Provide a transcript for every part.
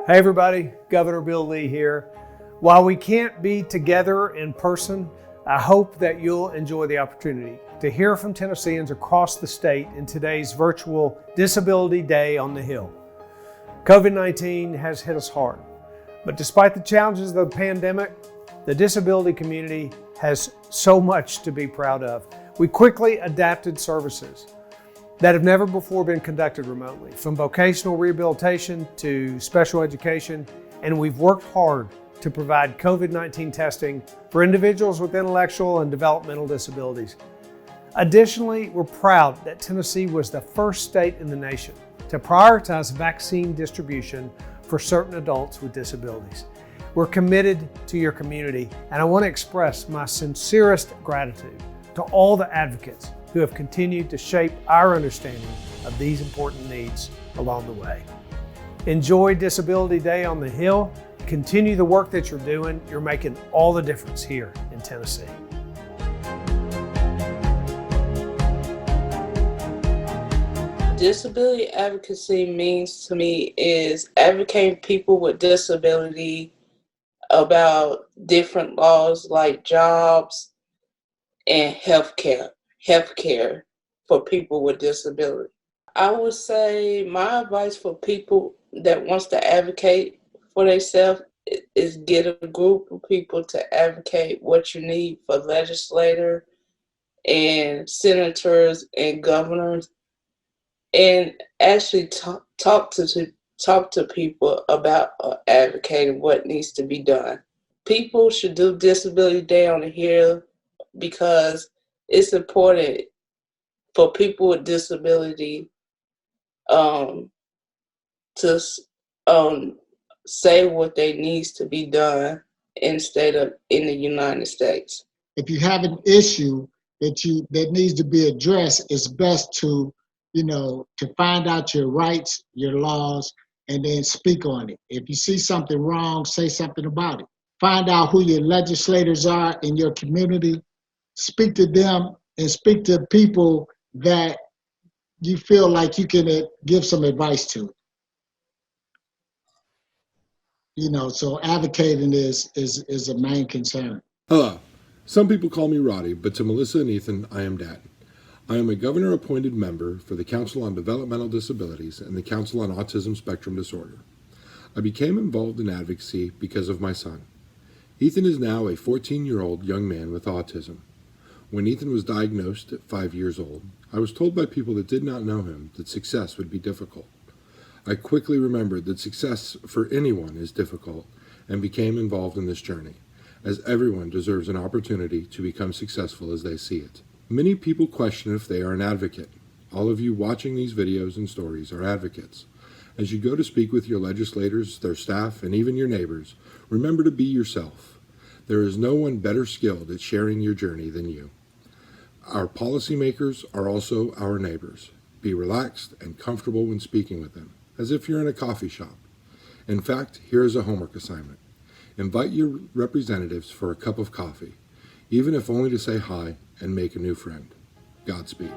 Hey everybody, Governor Bill Lee here. While we can't be together in person, I hope that you'll enjoy the opportunity to hear from Tennesseans across the state in today's virtual Disability Day on the Hill. COVID-19 has hit us hard, but despite the challenges of the pandemic, the disability community has so much to be proud of. We quickly adapted services that have never before been conducted remotely, from vocational rehabilitation to special education, and we've worked hard to provide COVID-19 testing for individuals with intellectual and developmental disabilities. Additionally, we're proud that Tennessee was the first state in the nation to prioritize vaccine distribution for certain adults with disabilities. We're committed to your community, and I want to express my sincerest gratitude to all the advocates who have continued to shape our understanding of these important needs along the way. Enjoy Disability Day on the Hill. Continue the work that you're doing. You're making all the difference here in Tennessee. Disability advocacy means to me is advocating people with disability about different laws like jobs and healthcare for people with disability. I would say my advice for people that wants to advocate for themselves is get a group of people to advocate what you need for legislators and senators and governors, and actually talk to people about advocating what needs to be done. People should do Disability Day on the Hill because it's important for people with disability to say what they needs to be done instead of in the United States. If you have an issue that needs to be addressed, it's best to find out your rights, your laws, and then speak on it. If you see something wrong, say something about it. Find out who your legislators are in your community, speak to them, and speak to people that you feel like you can give some advice to. So advocating is a main concern. Hello. Some people call me Roddy, but to Melissa and Ethan, I am Dad. I am a governor-appointed member for the Council on Developmental Disabilities and the Council on Autism Spectrum Disorder. I became involved in advocacy because of my son. Ethan is now a 14-year-old young man with autism. When Ethan was diagnosed at 5 years old, I was told by people that did not know him that success would be difficult. I quickly remembered that success for anyone is difficult and became involved in this journey, as everyone deserves an opportunity to become successful as they see it. Many people question if they are an advocate. All of you watching these videos and stories are advocates. As you go to speak with your legislators, their staff, and even your neighbors, remember to be yourself. There is no one better skilled at sharing your journey than you. Our policymakers are also our neighbors. Be relaxed and comfortable when speaking with them, as if you're in a coffee shop. In fact, here is a homework assignment. Invite your representatives for a cup of coffee, even if only to say hi and make a new friend. Godspeed.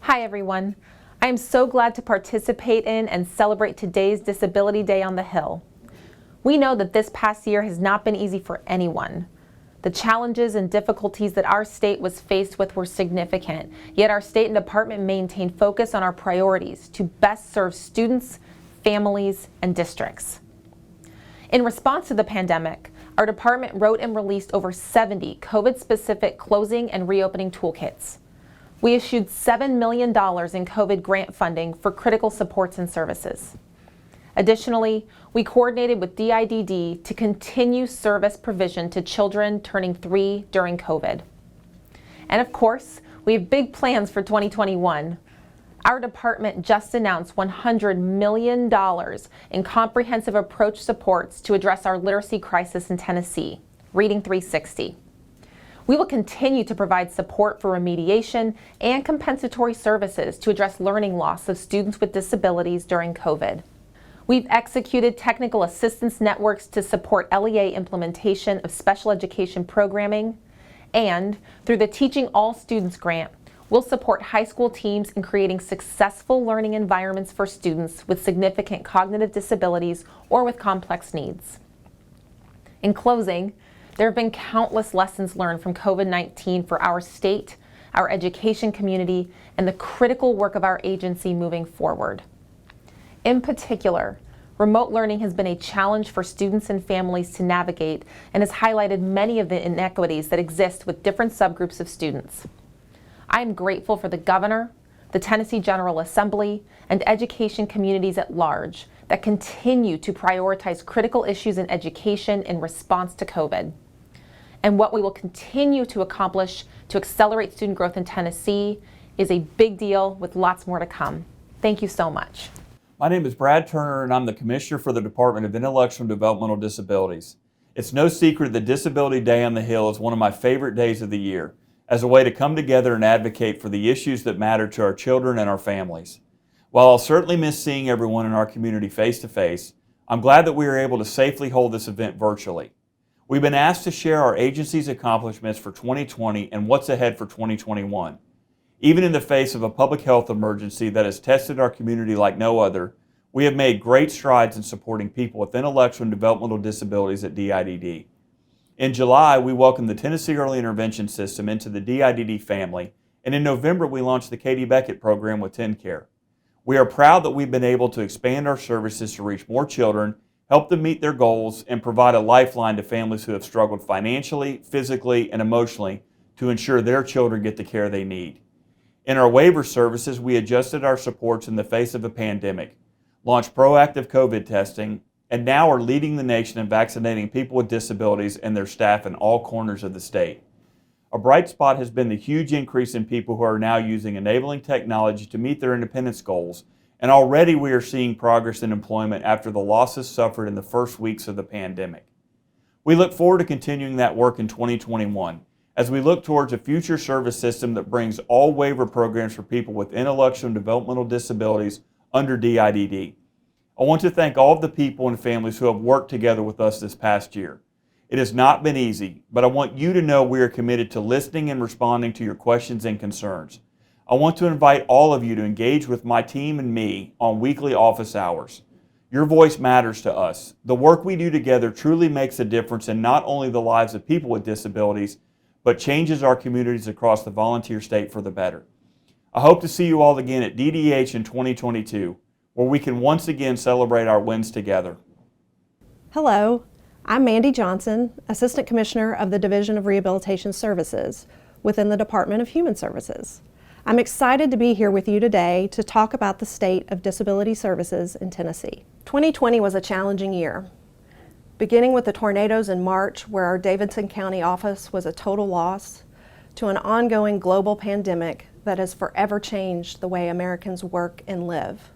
Hi everyone. I am so glad to participate in and celebrate today's Disability Day on the Hill. We know that this past year has not been easy for anyone. The challenges and difficulties that our state was faced with were significant, yet our state and department maintained focus on our priorities to best serve students, families, and districts. In response to the pandemic, our department wrote and released over 70 COVID-specific closing and reopening toolkits. We issued $7 million in COVID grant funding for critical supports and services. Additionally, we coordinated with DIDD to continue service provision to children turning 3 during COVID. And of course, we have big plans for 2021. Our department just announced $100 million in comprehensive approach supports to address our literacy crisis in Tennessee, Reading 360. We will continue to provide support for remediation and compensatory services to address learning loss of students with disabilities during COVID. We've executed technical assistance networks to support LEA implementation of special education programming, and through the Teaching All Students grant, We'll support high school teams in creating successful learning environments for students with significant cognitive disabilities or with complex needs. In closing, there have been countless lessons learned from COVID-19 for our state, our education community, and the critical work of our agency moving forward. In particular, remote learning has been a challenge for students and families to navigate and has highlighted many of the inequities that exist with different subgroups of students. I am grateful for the governor, the Tennessee General Assembly, and education communities at large that continue to prioritize critical issues in education in response to COVID, and what we will continue to accomplish to accelerate student growth in Tennessee is a big deal with lots more to come. Thank you so much. My name is Brad Turner, and I'm the Commissioner for the Department of Intellectual and Developmental Disabilities. It's no secret that Disability Day on the Hill is one of my favorite days of the year, as a way to come together and advocate for the issues that matter to our children and our families. While I'll certainly miss seeing everyone in our community face to face, I'm glad that we are able to safely hold this event virtually. We've been asked to share our agency's accomplishments for 2020 and what's ahead for 2021. Even in the face of a public health emergency that has tested our community like no other, we have made great strides in supporting people with intellectual and developmental disabilities at DIDD. In July, we welcomed the Tennessee Early Intervention System into the DIDD family, and in November, we launched the Katie Beckett program with TennCare. We are proud that we've been able to expand our services to reach more children, help them meet their goals, and provide a lifeline to families who have struggled financially, physically, and emotionally to ensure their children get the care they need. In our waiver services, we adjusted our supports in the face of a pandemic, launched proactive COVID testing, and now are leading the nation in vaccinating people with disabilities and their staff in all corners of the state. A bright spot has been the huge increase in people who are now using enabling technology to meet their independence goals, and already we are seeing progress in employment after the losses suffered in the first weeks of the pandemic. We look forward to continuing that work in 2021 as we look towards a future service system that brings all waiver programs for people with intellectual and developmental disabilities under DIDD. I want to thank all of the people and families who have worked together with us this past year. It has not been easy, but I want you to know we are committed to listening and responding to your questions and concerns. I want to invite all of you to engage with my team and me on weekly office hours. Your voice matters to us. The work we do together truly makes a difference in not only the lives of people with disabilities, but changes our communities across the volunteer state for the better. I hope to see you all again at DDH in 2022, where we can once again celebrate our wins together. Hello, I'm Mandy Johnson, Assistant Commissioner of the Division of Rehabilitation Services within the Department of Human Services. I'm excited to be here with you today to talk about the state of disability services in Tennessee. 2020 was a challenging year, beginning with the tornadoes in March, where our Davidson County office was a total loss, to an ongoing global pandemic that has forever changed the way Americans work and live,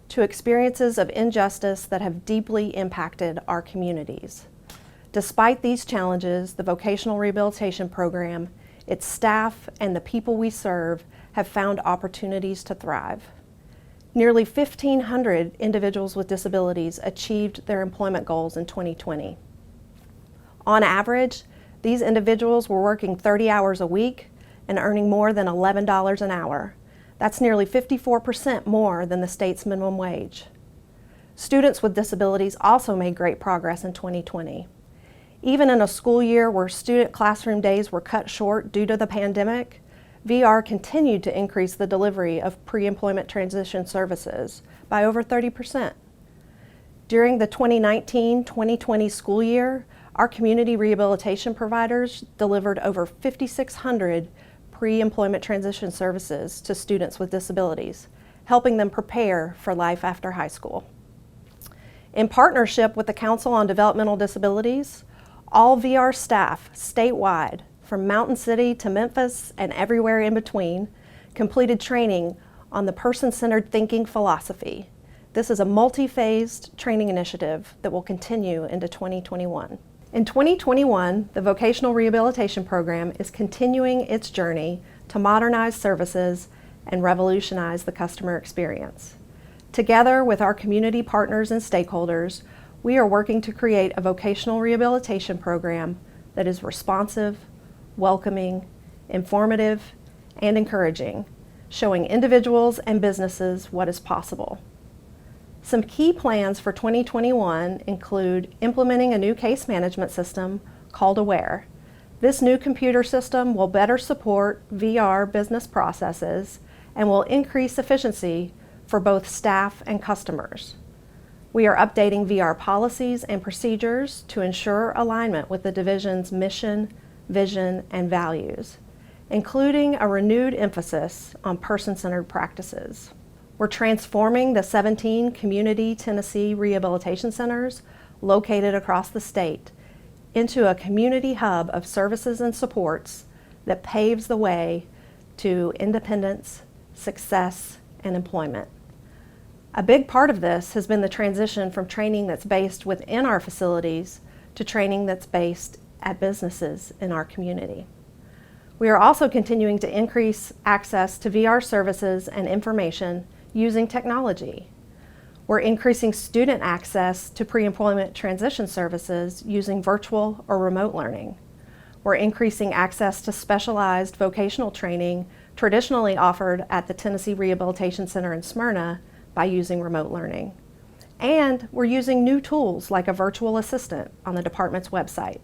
to experiences of injustice that have deeply impacted our communities. Despite these challenges, the Vocational Rehabilitation Program, its staff, and the people we serve have found opportunities to thrive. Nearly 1,500 individuals with disabilities achieved their employment goals in 2020. On average, these individuals were working 30 hours a week and earning more than $11 an hour. That's nearly 54% more than the state's minimum wage. Students with disabilities also made great progress in 2020. Even in a school year where student classroom days were cut short due to the pandemic, VR continued to increase the delivery of pre-employment transition services by over 30%. During the 2019-2020 school year, our community rehabilitation providers delivered over 5,600 pre-employment transition services to students with disabilities, helping them prepare for life after high school. In partnership with the Council on Developmental Disabilities, all VR staff statewide, from Mountain City to Memphis and everywhere in between, completed training on the person-centered thinking philosophy. This is a multi-phased training initiative that will continue into 2021. In 2021, the Vocational Rehabilitation Program is continuing its journey to modernize services and revolutionize the customer experience. Together with our community partners and stakeholders, we are working to create a vocational rehabilitation program that is responsive, welcoming, informative, and encouraging, showing individuals and businesses what is possible. Some key plans for 2021 include implementing a new case management system called Aware. This new computer system will better support VR business processes and will increase efficiency for both staff and customers. We are updating VR policies and procedures to ensure alignment with the division's mission, vision, and values, including a renewed emphasis on person-centered practices. We're transforming the 17 community Tennessee rehabilitation centers located across the state into a community hub of services and supports that paves the way to independence, success, and employment. A big part of this has been the transition from training that's based within our facilities to training that's based at businesses in our community. We are also continuing to increase access to VR services and information using technology. We're increasing student access to pre-employment transition services using virtual or remote learning. We're increasing access to specialized vocational training traditionally offered at the Tennessee Rehabilitation Center in Smyrna by using remote learning. And we're using new tools like a virtual assistant on the department's website.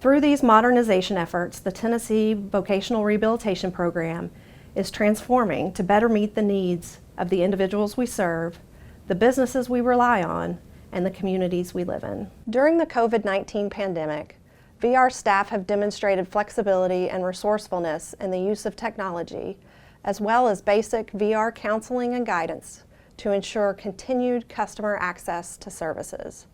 Through these modernization efforts, the Tennessee Vocational Rehabilitation Program is transforming to better meet the needs of the individuals we serve, the businesses we rely on, and the communities we live in. During the COVID-19 pandemic, VR staff have demonstrated flexibility and resourcefulness in the use of technology, as well as basic VR counseling and guidance to ensure continued customer access to services.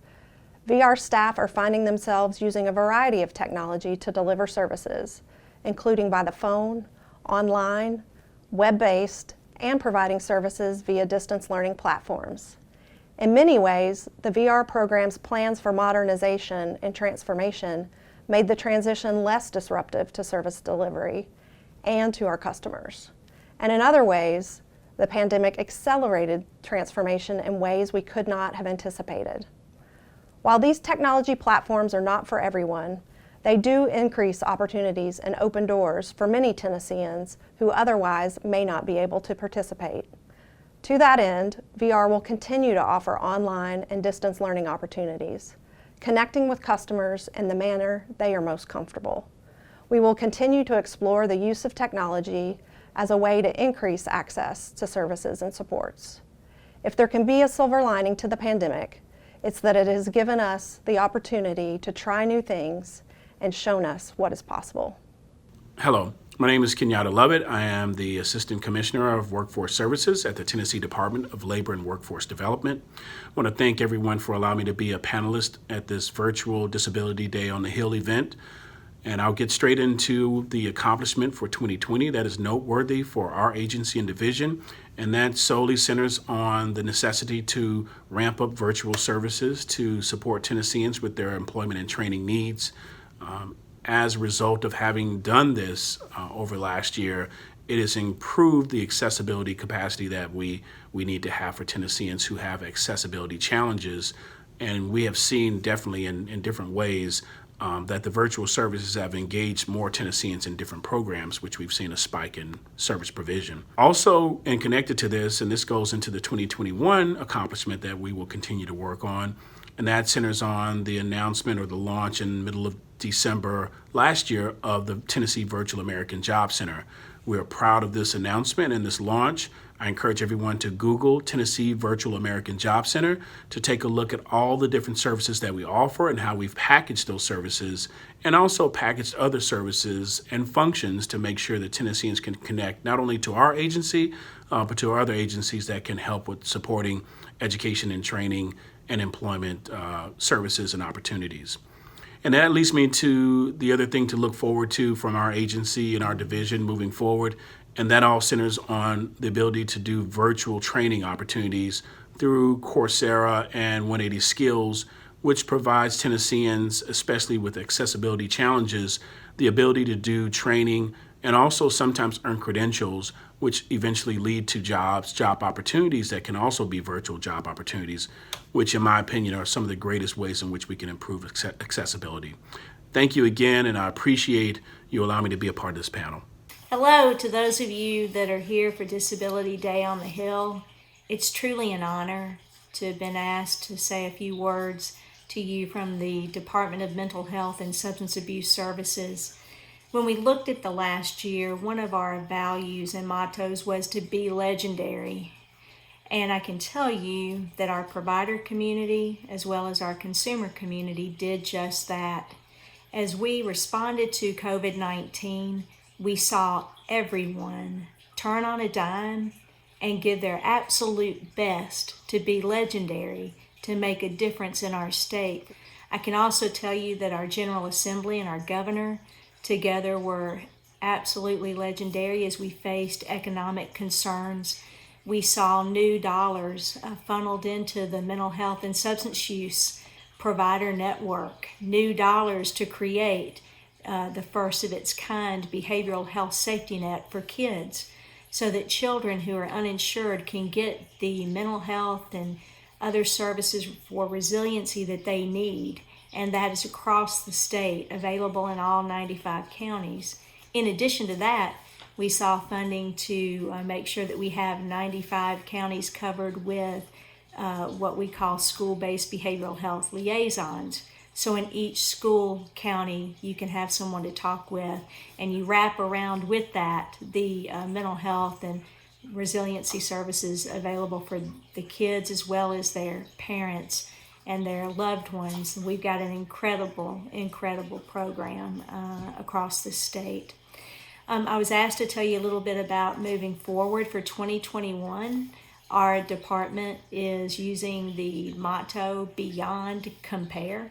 VR staff are finding themselves using a variety of technology to deliver services, including by the phone, online, web-based, and providing services via distance learning platforms. In many ways, the VR program's plans for modernization and transformation made the transition less disruptive to service delivery and to our customers. And in other ways, the pandemic accelerated transformation in ways we could not have anticipated. While these technology platforms are not for everyone, they do increase opportunities and open doors for many Tennesseans who otherwise may not be able to participate. To that end, VR will continue to offer online and distance learning opportunities, connecting with customers in the manner they are most comfortable. We will continue to explore the use of technology as a way to increase access to services and supports. If there can be a silver lining to the pandemic, it's that it has given us the opportunity to try new things and shown us what is possible. Hello, my name is Kenyatta Lovett. I am the Assistant Commissioner of Workforce Services at the Tennessee Department of Labor and Workforce Development. I want to thank everyone for allowing me to be a panelist at this virtual Disability Day on the Hill event. And I'll get straight into the accomplishment for 2020 that is noteworthy for our agency and division, and that solely centers on the necessity to ramp up virtual services to support Tennesseans with their employment and training needs. As a result of having done this over last year, it has improved the accessibility capacity that we need to have for Tennesseans who have accessibility challenges. And we have seen definitely in different ways that the virtual services have engaged more Tennesseans in different programs, which we've seen a spike in service provision. Also, and connected to this, and this goes into the 2021 accomplishment that we will continue to work on, and that centers on the announcement or the launch in the middle of December last year of the Tennessee Virtual American Job Center. We are proud of this announcement and this launch. I encourage everyone to Google Tennessee Virtual American Job Center to take a look at all the different services that we offer and how we've packaged those services, and also packaged other services and functions to make sure that Tennesseans can connect not only to our agency, but to other agencies that can help with supporting education and training and employment services and opportunities. And that leads me to the other thing to look forward to from our agency and our division moving forward, and that all centers on the ability to do virtual training opportunities through Coursera and 180 Skills, which provides Tennesseans, especially with accessibility challenges, the ability to do training and also sometimes earn credentials, which eventually lead to job opportunities that can also be virtual job opportunities, which in my opinion are some of the greatest ways in which we can improve accessibility. Thank you again, and I appreciate you allowing me to be a part of this panel. Hello to those of you that are here for Disability Day on the Hill. It's truly an honor to have been asked to say a few words to you from the Department of Mental Health and Substance Abuse Services. When we looked at the last year, one of our values and mottos was to be legendary. And I can tell you that our provider community as well as our consumer community did just that. As we responded to COVID-19, we saw everyone turn on a dime and give their absolute best to be legendary, to make a difference in our state. I can also tell you that our General Assembly and our governor together were absolutely legendary as we faced economic concerns. We saw new dollars funneled into the mental health and substance use provider network, new dollars to create the first of its kind behavioral health safety net for kids so that children who are uninsured can get the mental health and other services for resiliency that they need. And that is across the state, available in all 95 counties. In addition to that, we saw funding to make sure that we have 95 counties covered with what we call school-based behavioral health liaisons. So in each school county, you can have someone to talk with, and you wrap around with that the mental health and resiliency services available for the kids as well as their parents and their loved ones. We've got an incredible program across the state. I was asked to tell you a little bit about moving forward for 2021. Our department is using the motto Beyond Compare.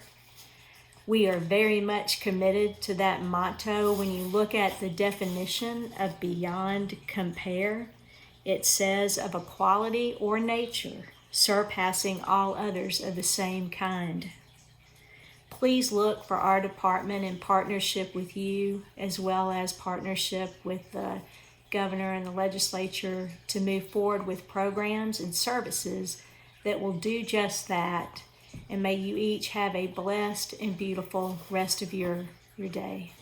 We are very much committed to that motto. When you look at the definition of Beyond Compare, it says of a quality or nature surpassing all others of the same kind. Please look for our department in partnership with you as well as partnership with the governor and the legislature to move forward with programs and services that will do just that. And may you each have a blessed and beautiful rest of your day.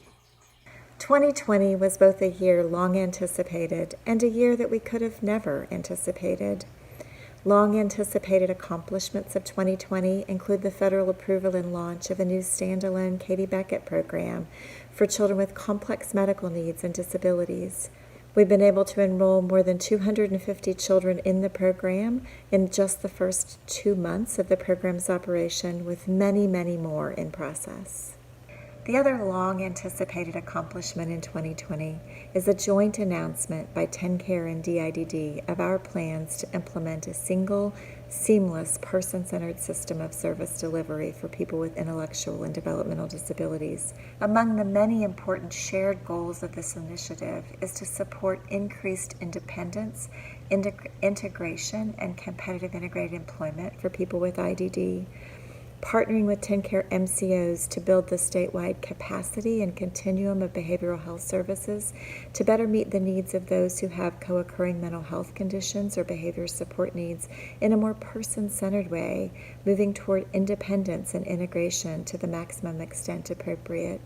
2020 was both a year long anticipated and a year that we could have never anticipated. Long anticipated accomplishments of 2020 include the federal approval and launch of a new standalone Katie Beckett program for children with complex medical needs and disabilities. We've been able to enroll more than 250 children in the program in just the first 2 months of the program's operation, with many, many more in process. The other long-anticipated accomplishment in 2020 is a joint announcement by TennCare and DIDD of our plans to implement a single, seamless, person-centered system of service delivery for people with intellectual and developmental disabilities. Among the many important shared goals of this initiative is to support increased independence, integration, and competitive integrated employment for people with IDD, partnering with TennCare MCOs to build the statewide capacity and continuum of behavioral health services to better meet the needs of those who have co-occurring mental health conditions or behavior support needs in a more person-centered way, moving toward independence and integration to the maximum extent appropriate.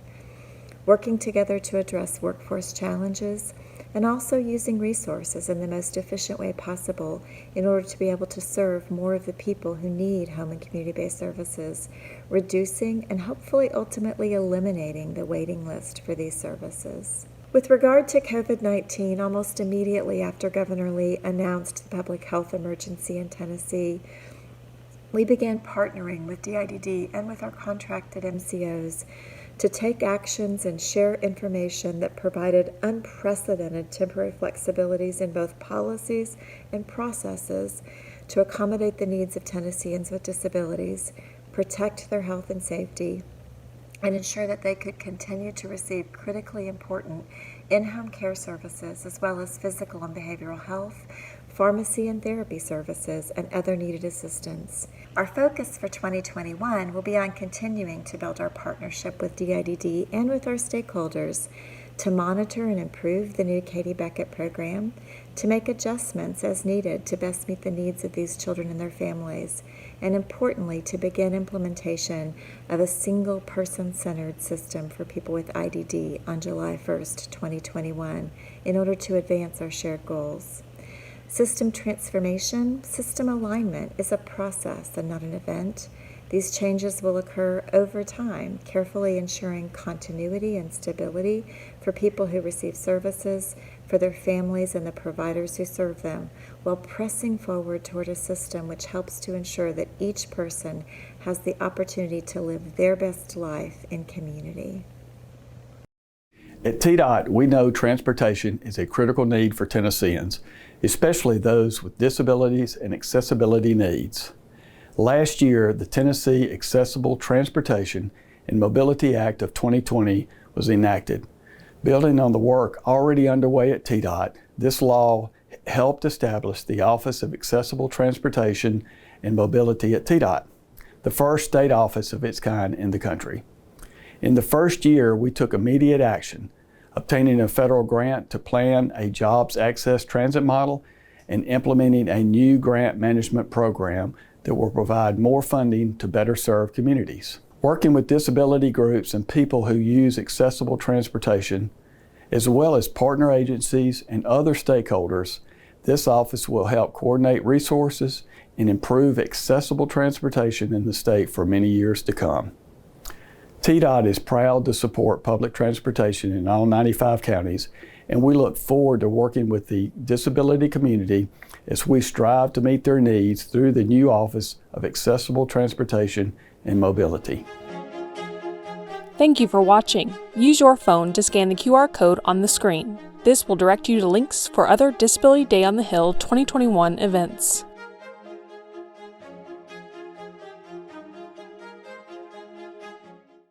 Working together to address workforce challenges, and also using resources in the most efficient way possible in order to be able to serve more of the people who need home and community-based services, reducing and hopefully ultimately eliminating the waiting list for these services. With regard to COVID-19, almost immediately after Governor Lee announced the public health emergency in Tennessee, we began partnering with DIDD and with our contracted MCOs to take actions and share information that provided unprecedented temporary flexibilities in both policies and processes to accommodate the needs of Tennesseans with disabilities, protect their health and safety, and ensure that they could continue to receive critically important in-home care services as well as physical and behavioral health, pharmacy and therapy services, and other needed assistance. Our focus for 2021 will be on continuing to build our partnership with DIDD and with our stakeholders to monitor and improve the new Katie Beckett program, to make adjustments as needed to best meet the needs of these children and their families, and importantly, to begin implementation of a single person-centered system for people with IDD on July 1st, 2021, in order to advance our shared goals. System transformation, system alignment is a process and not an event. These changes will occur over time, carefully ensuring continuity and stability for people who receive services, for their families and the providers who serve them, while pressing forward toward a system which helps to ensure that each person has the opportunity to live their best life in community. At TDOT, we know transportation is a critical need for Tennesseans, especially those with disabilities and accessibility needs. Last year, the Tennessee Accessible Transportation and Mobility Act of 2020 was enacted. Building on the work already underway at TDOT, this law helped establish the Office of Accessible Transportation and Mobility at TDOT, the first state office of its kind in the country. In the first year, we took immediate action, obtaining a federal grant to plan a jobs access transit model and implementing a new grant management program that will provide more funding to better serve communities. Working with disability groups and people who use accessible transportation, as well as partner agencies and other stakeholders, this office will help coordinate resources and improve accessible transportation in the state for many years to come. TDOT is proud to support public transportation in all 95 counties, and we look forward to working with the disability community as we strive to meet their needs through the new Office of Accessible Transportation and Mobility. Thank you for watching. Use your phone to scan the QR code on the screen. This will direct you to links for other Disability Day on the Hill 2021 events.